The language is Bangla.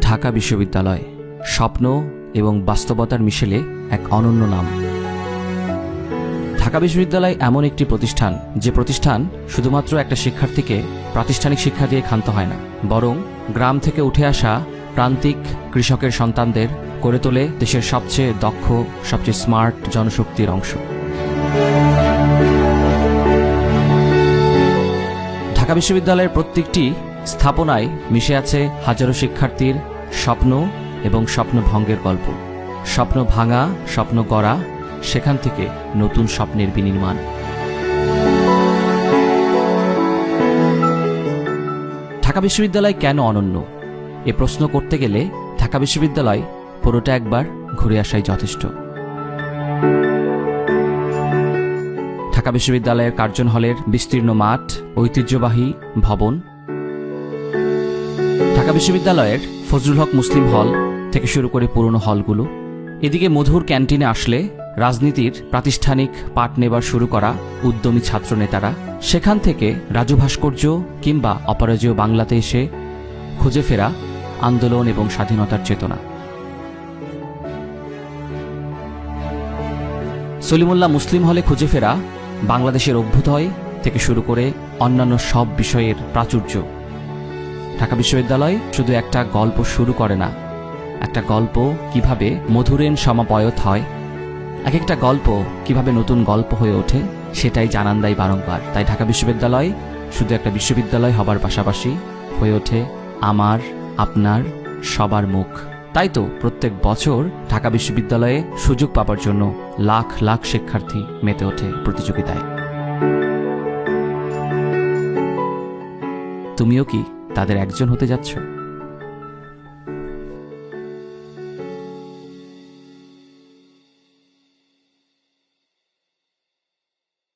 ঢাকা বিশ্ববিদ্যালয় স্বপ্ন এবং বাস্তবতার মিশেলে এক অনন্য নাম। ঢাকা বিশ্ববিদ্যালয় এমন একটি প্রতিষ্ঠান, যে প্রতিষ্ঠান শুধুমাত্র একটা শিক্ষার্থীকে প্রাতিষ্ঠানিক শিক্ষা দিয়ে ক্ষান্ত হয় না, বরং গ্রাম থেকে উঠে আসা প্রান্তিক কৃষকের সন্তানদের করে তোলে দেশের সবচেয়ে দক্ষ, সবচেয়ে স্মার্ট জনশক্তির অংশ। ঢাকা বিশ্ববিদ্যালয়ের প্রত্যেকটি স্থাপনায় মিশে আছে হাজারো শিক্ষার্থীর স্বপ্ন এবং স্বপ্ন ভঙ্গের গল্প। স্বপ্ন ভাঙা, স্বপ্ন গড়া, সেখান থেকে নতুন স্বপ্নের বিনির্মাণ। ঢাকা বিশ্ববিদ্যালয় কেন অনন্য? এ প্রশ্ন করতে গেলে ঢাকা বিশ্ববিদ্যালয় পুরোটা একবার ঘুরে আসাই যথেষ্ট। ঢাকা বিশ্ববিদ্যালয়ের কার্জন হলের বিস্তীর্ণ মাঠ, ঐতিহ্যবাহী ভবন, ঢাকা বিশ্ববিদ্যালয়ের ফজলুল হক মুসলিম হল থেকে শুরু করে পুরনো হলগুলো, এদিকে মধুর ক্যান্টিনে আসলে রাজনীতির প্রাতিষ্ঠানিক পাঠ নেবার শুরু করা উদ্যমী ছাত্র নেতারা, সেখান থেকে রাজু ভাস্কর্য কিংবা অপরাজেয় বাংলাতে এসে খুঁজে ফেরা আন্দোলন এবং স্বাধীনতার চেতনা। সলিমুল্লাহ মুসলিম হলে খুঁজে ফেরা বাংলাদেশের অভ্যুদয় থেকে শুরু করে অন্যান্য সব বিষয়ের প্রাচুর্য। ঢাকা বিশ্ববিদ্যালয় শুধু একটা গল্প শুরু করে না, একটা গল্প কিভাবে মধুরেণ সমাপয়ত হয়, এক একটা গল্প কিভাবে নতুন গল্প হয়ে ওঠে, সেটাই জানান দেয় বারংবার। তাই ঢাকা বিশ্ববিদ্যালয় শুধু একটা বিশ্ববিদ্যালয় হবার পাশাপাশি হয়ে ওঠে আমার, আপনার, সবার মুখ। তাই তো প্রত্যেক বছর ঢাকা বিশ্ববিদ্যালয়ে সুযোগ পাবার জন্য লাখ লাখ শিক্ষার্থী মেতে ওঠে প্রতিযোগিতায়। তুমিও কি তাদের একজন হতে যাচ্ছ?